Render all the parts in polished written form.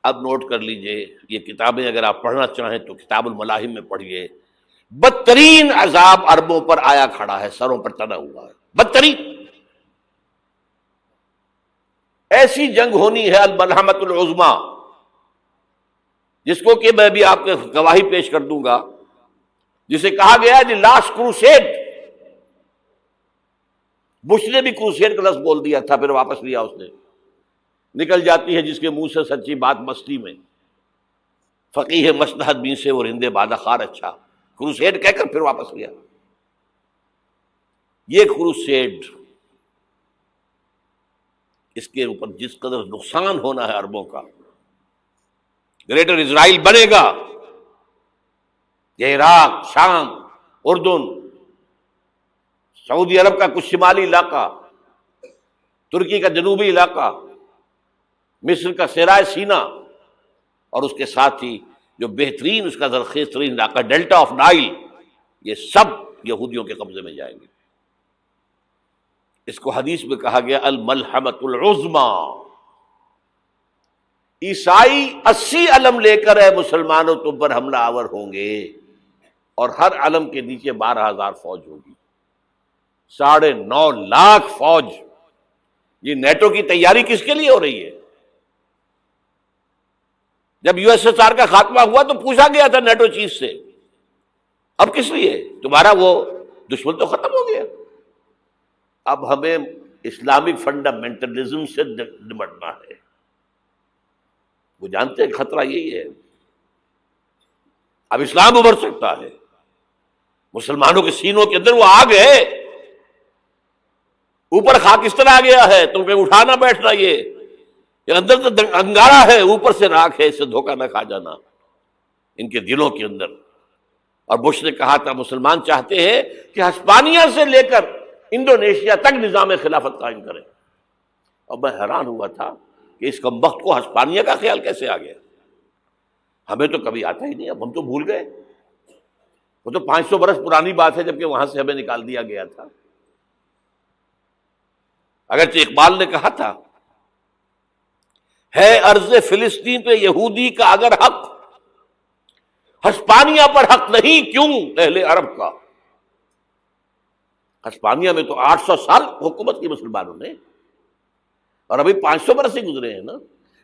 اب نوٹ کر لیجئے، یہ کتابیں اگر آپ پڑھنا چاہیں تو کتاب الملاحم میں پڑھیے. بدترین عذاب عربوں پر آیا کھڑا ہے، سروں پر تنا ہوا ہے، بدترین. ایسی جنگ ہونی ہے الملحمۃ العظمی، جس کو کہ میں بھی آپ کے گواہی پیش کر دوں گا، جسے کہا گیا ہے دی لاسٹ کروسیڈ. بش نے بھی کروسیڈ کا لفظ بول دیا تھا، پھر واپس لیا اس نے. نکل جاتی ہے جس کے منہ سے سچی بات مستی میں. فقیہ مصلحت بین سے اور ہندے بادہ خار اچھا، کروسیڈ کہہ کر پھر واپس لیا. یہ کروسیڈ، اس کے اوپر جس قدر نقصان ہونا ہے عربوں کا. گریٹر اسرائیل بنے گا، یہ عراق، شام، اردن، سعودی عرب کا کچھ شمالی علاقہ، ترکی کا جنوبی علاقہ، مصر کا صحرائے سینا، اور اس کے ساتھ ہی جو بہترین اس کا زرخیز ترین علاقہ ڈیلٹا آف نائل، یہ سب یہودیوں کے قبضے میں جائیں گے. اس کو حدیث میں کہا گیا الملحمۃ العظمی. عیسائی 80 علم لے کر مسلمانوں تم پر حملہ آور ہوں گے، اور ہر علم کے نیچے 12,000 فوج ہوگی، 9.5 لاکھ فوج. یہ نیٹو کی تیاری کس کے لیے ہو رہی ہے؟ جب یو ایس ایس آر کا خاتمہ ہوا تو پوچھا گیا تھا نیٹو چیف سے، اب کس لیے؟ تمہارا وہ دشمن تو ختم ہو گیا، اب ہمیں اسلامک فنڈامنٹلزم سے نمٹنا ہے. وہ جانتے ہیں خطرہ یہی ہے. اب اسلام ابھر سکتا ہے، مسلمانوں کے سینوں کے اندر وہ آگ ہے، اوپر خاکستر آ گیا ہے، تم پہ اٹھانا بیٹھنا. یہ اندر تو انگارہ ہے، اوپر سے راکھ ہے، اس سے دھوکہ نہ کھا جانا ان کے دلوں کے اندر. اور بش نے کہا تھا مسلمان چاہتے ہیں کہ ہسپانیہ سے لے کر انڈونیشیا تک نظام خلافت قائم کریں. اور میں حیران ہوا تھا کہ اس کمبخت کو ہسپانیہ کا خیال کیسے آ گیا. ہمیں تو کبھی آتا ہی نہیں، اب ہم تو بھول گئے. وہ تو 500 برس پرانی بات ہے، جبکہ وہاں سے ہمیں نکال دیا گیا تھا. اگرچہ اقبال نے کہا تھا ہے ارض فلسطین پہ یہودی کا اگر حق، ہسپانیہ پر حق نہیں کیوں اہل عرب کا. ہسپانیہ میں تو 800 سال حکومت کی مسلمانوں نے، اور ابھی 500 برس ہی گزرے ہیں نا.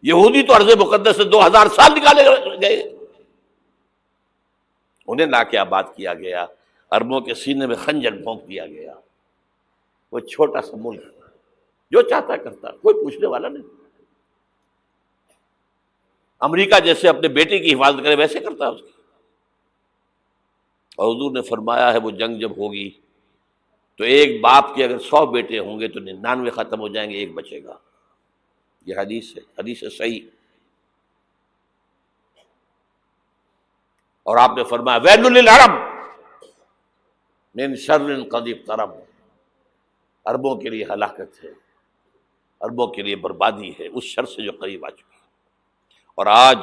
یہودی تو ارض مقدس سے 2000 سال نکالے گئے. انہیں نہ کیا بات کیا گیا، عربوں کے سینے میں خنجر بھونک دیا گیا. وہ چھوٹا سا ملک جو چاہتا کرتا، کوئی پوچھنے والا نہیں. امریکہ جیسے اپنے بیٹے کی حفاظت کرے ویسے کرتا اس کی. اور حضور نے فرمایا ہے وہ جنگ جب ہوگی تو ایک باپ کے اگر 100 بیٹے ہوں گے تو 99 ختم ہو جائیں گے، ایک بچے گا. یہ حدیث ہے، حدیث ہے صحیح. اور آپ نے فرمایا ویل للعرب من شر قد اقترب، عربوں کے لیے ہلاکت ہے، عربوں کے لیے بربادی ہے اس شر سے جو قریب آ چکی ہے. اور آج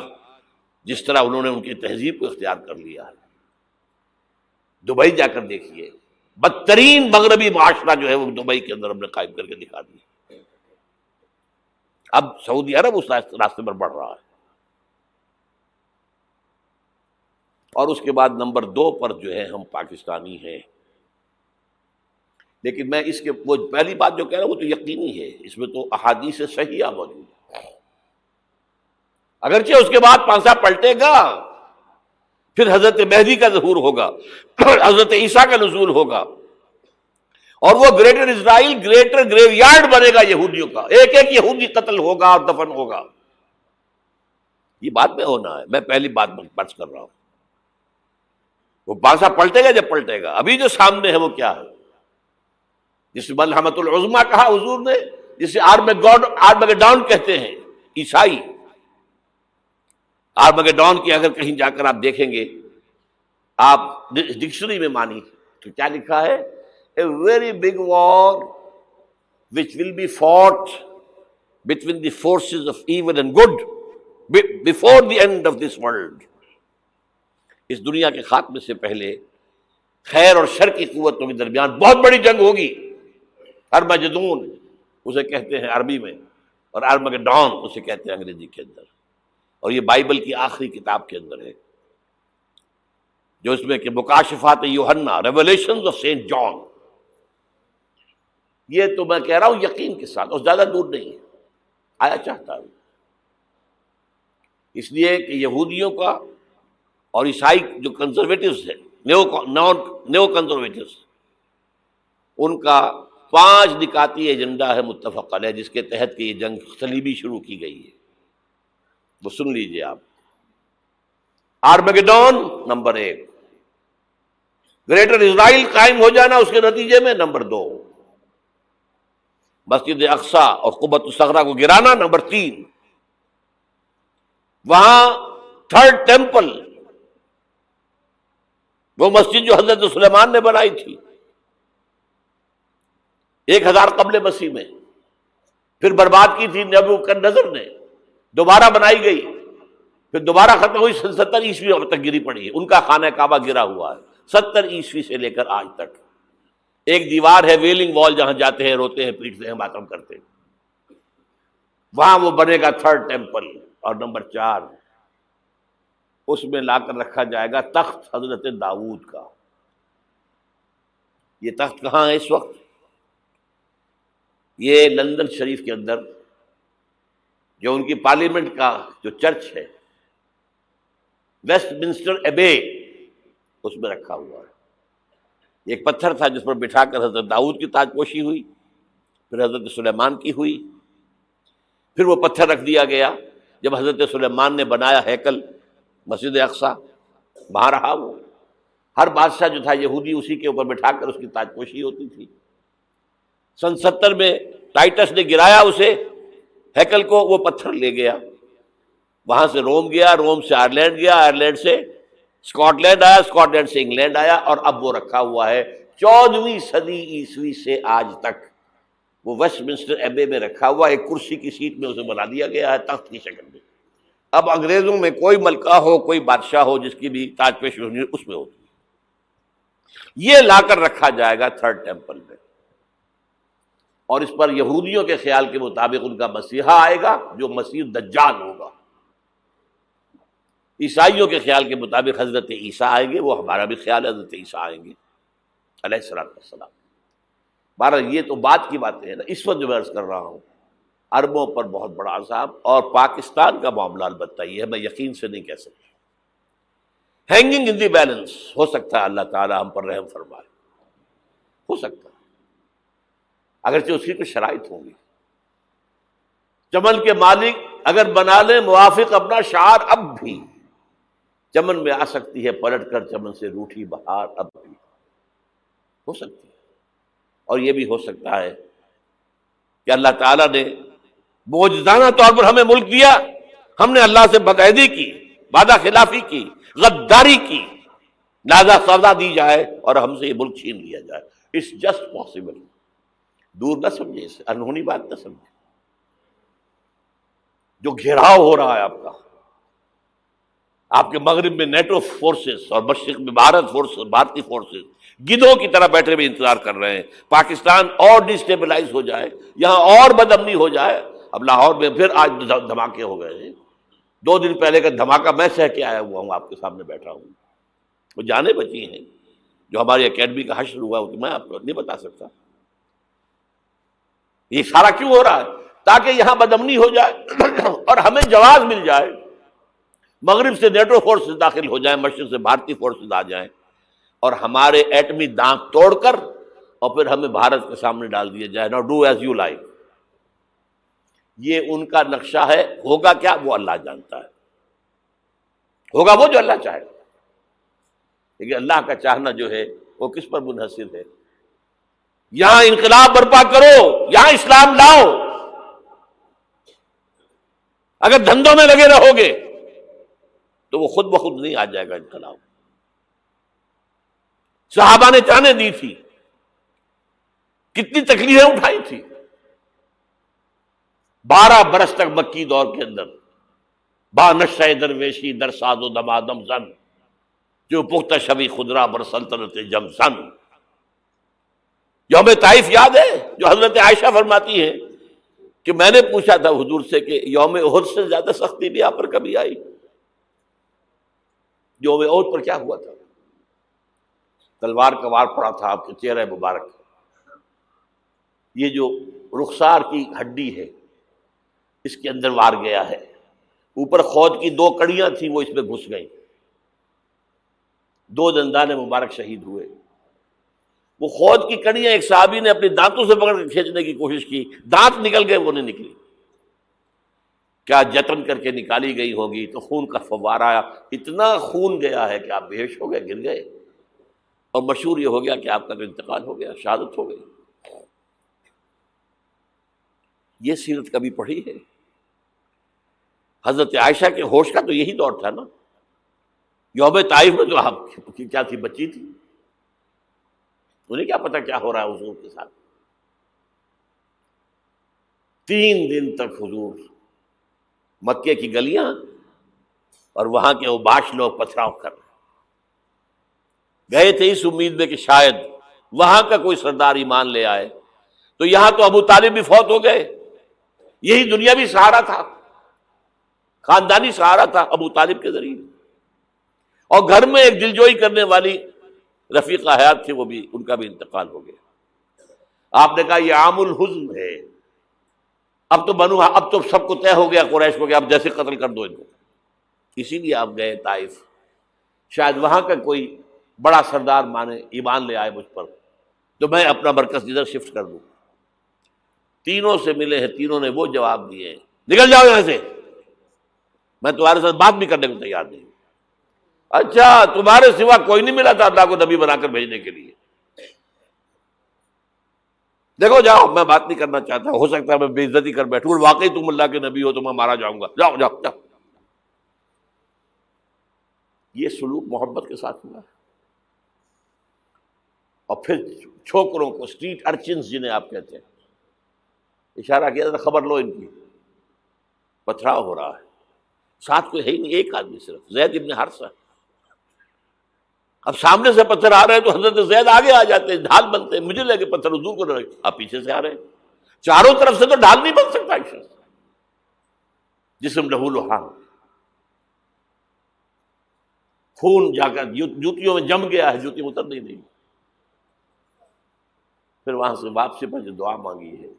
جس طرح انہوں نے ان کی تہذیب کو اختیار کر لیا ہے، دبئی جا کر دیکھیے، بدترین مغربی معاشرہ جو ہے وہ دبئی کے اندر ہم نے قائم کر کے دکھا دیا. اب سعودی عرب اس راستے پر بڑھ رہا ہے. اور اس کے بعد نمبر 2 پر جو ہے ہم پاکستانی ہیں. لیکن میں اس کے وہ پہلی بات جو کہہ رہا ہوں وہ تو یقینی ہے، اس میں تو احادیث صحیحہ موجود ہے. اگرچہ اس کے بعد پانسا پلٹے گا، پھر حضرت مہدی کا ظہور ہوگا، حضرت عیسیٰ کا نزول ہوگا، اور وہ گریٹر اسرائیل گریٹر گریو یارڈ بنے گا یہودیوں کا. ایک ایک یہودی قتل ہوگا اور دفن ہوگا. یہ بات میں ہونا ہے، میں پہلی بات بچ کر رہا ہوں. وہ پانسا پلٹے گا جب پلٹے گا. ابھی جو سامنے ہے وہ کیا ہے؟ جس ملحمۃ العظمی کہا حضور نے، جسے آرمگیڈون کہتے ہیں عیسائی. آرمگیڈون کی اگر کہیں جا کر آپ دیکھیں گے، آپ ڈکشنری میں مانی تو کیا لکھا ہے؟ A very big war which will be fought between the forces of evil and good before the end of this world. اس دنیا کے خاتمے سے پہلے خیر اور شر کی قوتوں کے درمیان بہت بڑی جنگ ہوگی. ارمجدون اسے کہتے ہیں عربی میں، اور آرمگیڈون اسے کہتے ہیں انگریزی کے اندر. اور یہ بائبل کی آخری کتاب کے اندر ہے، جو اس میں کہ مکاشفات یوحنا، ریویلیشنز آف سینٹ جان. یہ تو میں کہہ رہا ہوں یقین کے ساتھ، اور زیادہ دور نہیں ہے، آیا چاہتا ہوں. اس لیے کہ یہودیوں کا اور عیسائی جو کنزرویٹوز ہیں، نیو کنزرویٹوز، ان کا 5 نکاتی ایجنڈا ہے متفق علیہ، جس کے تحت کہ یہ جنگ صلیبی شروع کی گئی ہے. وہ سن لیجئے آپ. آرمیگیڈون نمبر 1، گریٹر اسرائیل قائم ہو جانا اس کے نتیجے میں نمبر 2، مسجد اقصی اور قبۃ الصغریٰ کو گرانا نمبر 3، وہاں تھرڈ ٹیمپل، وہ مسجد جو حضرت سلیمان نے بنائی تھی 1000 قبل مسیح میں، پھر برباد کی تھی نبوکدنضر نے، دوبارہ بنائی گئی، پھر دوبارہ ختم ہوئی 70 عیسوی تک گری پڑی ہے. ان کا خانہ کعبہ گرا ہوا ہے 70 عیسوی سے لے کر آج تک. ایک دیوار ہے ویلنگ وال، جہاں جاتے ہیں، روتے ہیں، پیٹتے ہیں، ماتم کرتے ہیں، وہاں وہ بنے گا تھرڈ ٹیمپل. اور نمبر 4، اس میں لا کر رکھا جائے گا تخت حضرت داؤد کا. یہ تخت کہاں ہے اس وقت؟ یہ لندن شریف کے اندر، جو ان کی پارلیمنٹ کا جو چرچ ہے، ویسٹ منسٹر ایبے، اس میں رکھا ہوا ہے. ایک پتھر تھا جس پر بٹھا کر حضرت داؤد کی تاج پوشی ہوئی، پھر حضرت سلیمان کی ہوئی، پھر وہ پتھر رکھ دیا گیا جب حضرت سلیمان نے بنایا ہیکل مسجد اقصی، وہاں رہا وہ. ہر بادشاہ جو تھا یہودی اسی کے اوپر بٹھا کر اس کی تاج پوشی ہوتی تھی. سن 70 میں ٹائٹس نے گرایا اسے، ہیکل کو، وہ پتھر لے گیا، وہاں سے روم گیا، روم سے آئرلینڈ گیا، آئرلینڈ سے اسکاٹ لینڈ آیا، اسکاٹ لینڈ سے انگلینڈ آیا، اور اب وہ رکھا ہوا ہے 14ویں صدی عیسوی سے آج تک. وہ ویسٹ منسٹر ایبے میں رکھا ہوا، ایک کرسی کی سیٹ میں اسے بنا دیا گیا ہے تخت کی شکل میں. اب انگریزوں میں کوئی ملکہ ہو، کوئی بادشاہ ہو جس کی بھی تاج پوشی ہونی اس میں ہوتی. یہ لا کر رکھا جائے گا تھرڈ ٹیمپل میں، اور اس پر یہودیوں کے خیال کے مطابق ان کا مسیحا آئے گا جو مسیح دجال ہوگا. عیسائیوں کے خیال کے مطابق حضرت عیسیٰ آئیں گے، وہ ہمارا بھی خیال ہے حضرت عیسیٰ آئیں گے علیہ السلام. بہرحال یہ تو بات کی باتیں ہیں نا. اس وقت جو میں عرض کر رہا ہوں، عربوں پر بہت بڑا عذاب، اور پاکستان کا معاملہ البتہ یہ ہے، میں یقین سے نہیں کہہ سکتا. ہینگنگ ان دی بیلنس، ہو سکتا ہے اللہ تعالیٰ ہم پر رحم فرمائے، ہو سکتا ہے، اگرچہ اس کی کچھ شرائط ہوں گی. چمن کے مالک اگر بنا لیں موافق اپنا شعار، اب بھی چمن میں آ سکتی ہے پلٹ کر چمن سے روٹھی بہار، اب بھی ہو سکتی ہے. اور یہ بھی ہو سکتا ہے کہ اللہ تعالیٰ نے معجزانہ طور پر ہمیں ملک دیا، ہم نے اللہ سے بدعہدی کی، وعدہ خلافی کی، غداری کی، لہذا سزا دی جائے اور ہم سے یہ ملک چھین لیا جائے. It's just possible. دور نہ سمجھے اسے، انہونی بات نہ سمجھے. جو گھیراؤ ہو رہا ہے آپ کا، آپ کے مغرب میں نیٹو فورسز اور مشرق میں بھارتی فورسز گدھوں کی طرح بیٹھے ہوئے انتظار کر رہے ہیں پاکستان اور ڈسٹیبلائز ہو جائے، یہاں اور بدامنی ہو جائے. اب لاہور میں پھر آج دھماکے ہو گئے ہیں. 2 دن پہلے کا دھماکہ میں سہ کے آیا ہوا ہوں، آپ کے سامنے بیٹھا ہوں. وہ جانیں بچی ہیں، جو ہماری اکیڈمی کا حشر ہوا وہ میں آپ کو نہیں بتا سکتا. یہ سارا کیوں ہو رہا ہے؟ تاکہ یہاں بدامنی ہو جائے اور ہمیں جواز مل جائے. مغرب سے نیٹو فورسز داخل ہو جائیں، مشرق سے بھارتی فورسز آ جائیں، اور ہمارے ایٹمی دانت توڑ کر اور پھر ہمیں بھارت کے سامنے ڈال دیا جائے. نو ڈو ایز یو لائک. یہ ان کا نقشہ ہے. ہوگا کیا وہ اللہ جانتا ہے، ہوگا وہ جو اللہ چاہے. لیکن اللہ کا چاہنا جو ہے وہ کس پر منحصر ہے؟ یہاں انقلاب برپا کرو، یہاں اسلام لاؤ. اگر دھندوں میں لگے رہو گے تو وہ خود بخود نہیں آ جائے گا انقلاب. صحابہ نے جانیں دی تھی، کتنی تکلیفیں اٹھائی تھی. 12 برس تک مکی دور کے اندر با نشہ درویشی در ساز و دمادم زن، جو پختہ شبی خدرا بر سلطنت جم زن. یوم طائف یاد ہے جو حضرت عائشہ فرماتی ہے کہ میں نے پوچھا تھا حضور سے کہ یوم احد سے زیادہ سختی بھی آپ پر کبھی آئی؟ یوم احد پر کیا ہوا تھا؟ تلوار کا وار پڑا تھا آپ کے چہرہ مبارک، یہ جو رخسار کی ہڈی ہے اس کے اندر وار گیا ہے، اوپر خود کی 2 کڑیاں تھیں وہ اس میں گھس گئیں، 2 دندان مبارک شہید ہوئے۔ وہ خود کی کڑیاں ایک صحابی نے اپنے دانتوں سے پکڑ کے کھینچنے کی کوشش کی، دانت نکل گئے، وہ نہیں نکلی، کیا جتن کر کے نکالی گئی ہوگی تو خون کا فوارہ آیا، اتنا خون گیا ہے کہ آپ بے ہوش ہو گئے، گر گئے، اور مشہور یہ ہو گیا کہ آپ کا تو انتقال ہو گیا، شہادت ہو گئی۔ یہ سیرت کبھی پڑھی ہے؟ حضرت عائشہ کے ہوش کا تو یہی دور تھا نا، یوم طائف میں تو آپ کی کیا تھی، بچی تھی، انہیں کیا پتا کیا ہو رہا ہے حضور کے ساتھ۔ 3 دن تک حضور مکے کی گلیاں اور وہاں کے اوباش لوگ پتھراؤ کر رہے گئے تھے اس امید میں کہ شاید وہاں کا کوئی سردار ایمان لے آئے، تو یہاں تو ابو طالب بھی فوت ہو گئے، یہی دنیاوی سہارا تھا، خاندانی سہارا تھا ابو طالب کے ذریعے، اور گھر میں ایک دلجوئی کرنے والی رفیقہ حیات تھی، وہ بھی، ان کا بھی انتقال ہو گیا۔ آپ نے کہا یہ عام الحزن ہے، اب تو سب کو طے ہو گیا قریش کو کہ اب جیسے قتل کر دو ان کو، اسی لیے آپ گئے طائف، شاید وہاں کا کوئی بڑا سردار مانے، ایمان لے آئے مجھ پر، تو میں اپنا مرکز ادھر شفٹ کر دوں۔ تینوں سے ملے ہیں، تینوں نے وہ جواب دیے ہیں، نکل جاؤ یہاں سے، میں تمہارے ساتھ بات بھی کرنے کو تیار نہیں۔ اچھا، تمہارے سوا کوئی نہیں ملا تھا اللہ کو نبی بنا کر بھیجنے کے لیے؟ دیکھو جاؤ، میں بات نہیں کرنا چاہتا، ہو سکتا ہے میں بے عزتی کر بیٹھوں، واقعی تم اللہ کے نبی ہو تو میں مارا جاؤں گا، جاؤ جاؤ جاؤ۔ یہ سلوک محبت کے ساتھ ہوا ہے۔ اور پھر چھوکروں کو، اسٹریٹ ارچنز جنہیں آپ کہتے ہیں، اشارہ کیا تھا، خبر لو ان کی، پتھراؤ ہو رہا ہے، ساتھ کوئی ہے ہی نہیں، ایک آدمی صرف، زید ابن حارثہ۔ اب سامنے سے پتھر آ رہے ہیں تو حضرت زید آگے آ جاتے ہیں، ڈھال بنتے ہیں، مجھے لگے پتھر حضور کو لگے، آپ پیچھے سے آ رہے ہیں، چاروں طرف سے تو ڈھال نہیں بن سکتا ایک شخص، جسم لہو لہان، خون جا کر جوتیوں میں جم گیا ہے، جوتی اتر نہیں۔ پھر وہاں سے واپسی پر جو دعا مانگی ہے،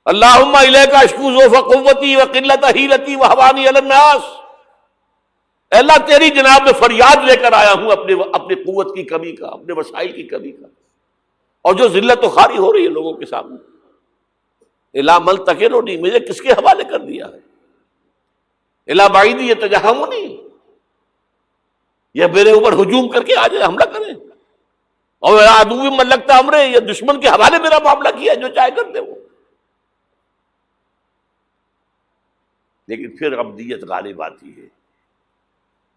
اللہم الیک اشکو ضعف قوتی وقلت حیلتی وہوانی علی الناس، اے اللہ تیری جناب میں فریاد لے کر آیا ہوں اپنی قوت کی کمی کا، اپنے وسائل کی کمی کا، اور جو ذلت و خواری ہو رہی ہے لوگوں کے سامنے، الا ملتقننی، مجھے کس کے حوالے کر دیا ہے، الا بعیدی یتجہمنی، یہ میرے اوپر ہجوم کر کے آ جائے، حملہ کریں، اور عدو من لگتا امرے، یہ دشمن کے حوالے میرا معاملہ کیا، جو چاہے کر دے وہ۔ لیکن پھر عبدیت غالب آتی ہے،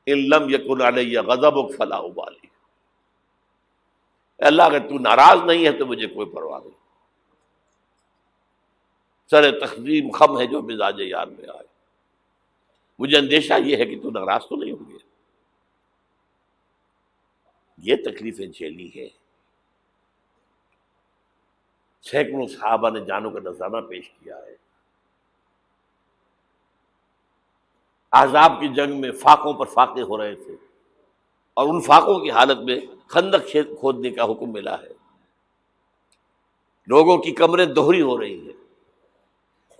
ان لم یکن علی غضبک فلا ابالی، اللہ اگر تو ناراض نہیں ہے تو مجھے کوئی پرواہ نہیں، سر تقسیم خم ہے جو مزاج یار میں آئے، مجھے اندیشہ یہ ہے کہ تو ناراض تو نہیں ہوگی۔ یہ تکلیفیں جھیلی ہے، سینکڑوں صحابہ نے جانوں کا نذرانہ پیش کیا ہے، احزاب کی جنگ میں فاقوں پر فاقے ہو رہے تھے، اور ان فاقوں کی حالت میں خندق کھودنے کا حکم ملا ہے، لوگوں کی کمریں دوہری ہو رہی ہیں،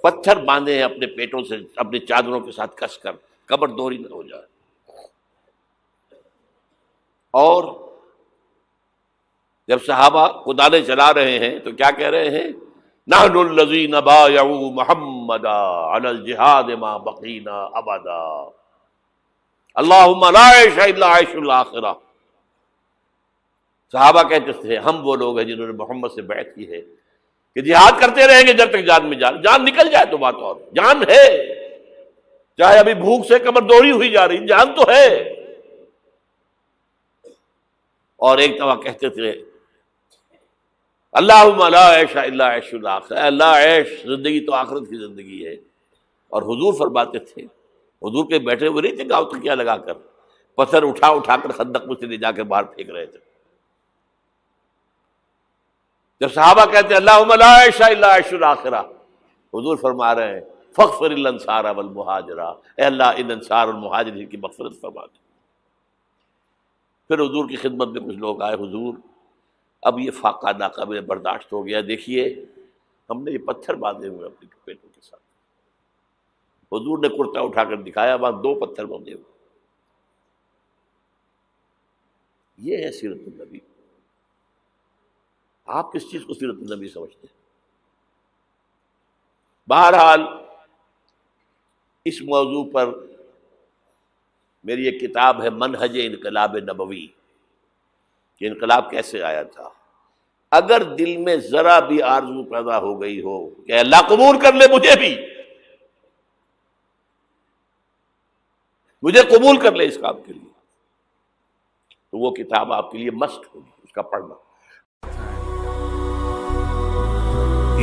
پتھر باندھے ہیں اپنے پیٹوں سے، اپنے چادروں کے ساتھ کس کر، قبر دوہری نہ ہو جائے۔ اور جب صحابہ کدالیں چلا رہے ہیں تو کیا کہہ رہے ہیں؟ نحن الذین بایعوا محمدا علی الجہاد ما بقینا ابدا، اللہم لا عیش الا عیش الاخرہ۔ صحابہ کہتے تھے ہم وہ لوگ ہیں جنہوں نے محمد سے بیعت کی ہے کہ جہاد کرتے رہیں گے جب تک جان میں جان نکل جائے تو بات، اور جان ہے، چاہے ابھی بھوک سے کمر دوہری ہوئی جا رہی، جان تو ہے۔ اور ایک دفعہ کہتے تھے اللہم لا عیش الا عیش الاخرہ، اللہ عیش، زندگی تو آخرت کی زندگی ہے۔ اور حضور فرماتے تھے، حضور کے بیٹھے ہوئے نہیں تھے گاؤں تکیہ لگا کر، پتھر اٹھا کر خندق میں سے لے جا کر باہر پھینک رہے تھے، جب صحابہ کہتے ہیں اللہم لا عیش الا عیش الآخرہ، حضور فرما رہے ہیں فاغفر الانصار والمہاجرہ، اے اللہ ان انصار اور مہاجرین کی مغفرت فرما دے۔ پھر حضور کی خدمت میں کچھ لوگ آئے، حضور اب یہ فاقہ ناقابل برداشت ہو گیا، دیکھیے ہم نے یہ پتھر باندھے ہوئے اپنے پیٹوں کے ساتھ۔ حضور نے کرتا اٹھا کر دکھایا، وہاں 2 پتھر باندھے ہوئے۔ یہ ہے سیرت النبی۔ آپ کس چیز کو سیرت النبی سمجھتے ہیں؟ بہرحال اس موضوع پر میری ایک کتاب ہے منہج انقلاب نبوی، کہ انقلاب کیسے آیا تھا۔ اگر دل میں ذرا بھی آرزو پیدا ہو گئی ہو کہ اللہ قبول کر لے مجھے قبول کر لے اس کام کے لیے، تو وہ کتاب آپ کے لیے مسٹ ہوگی، اس کا پڑھنا۔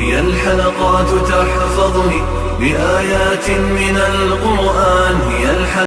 هي الحلقات تحفظني بآيات من القرآن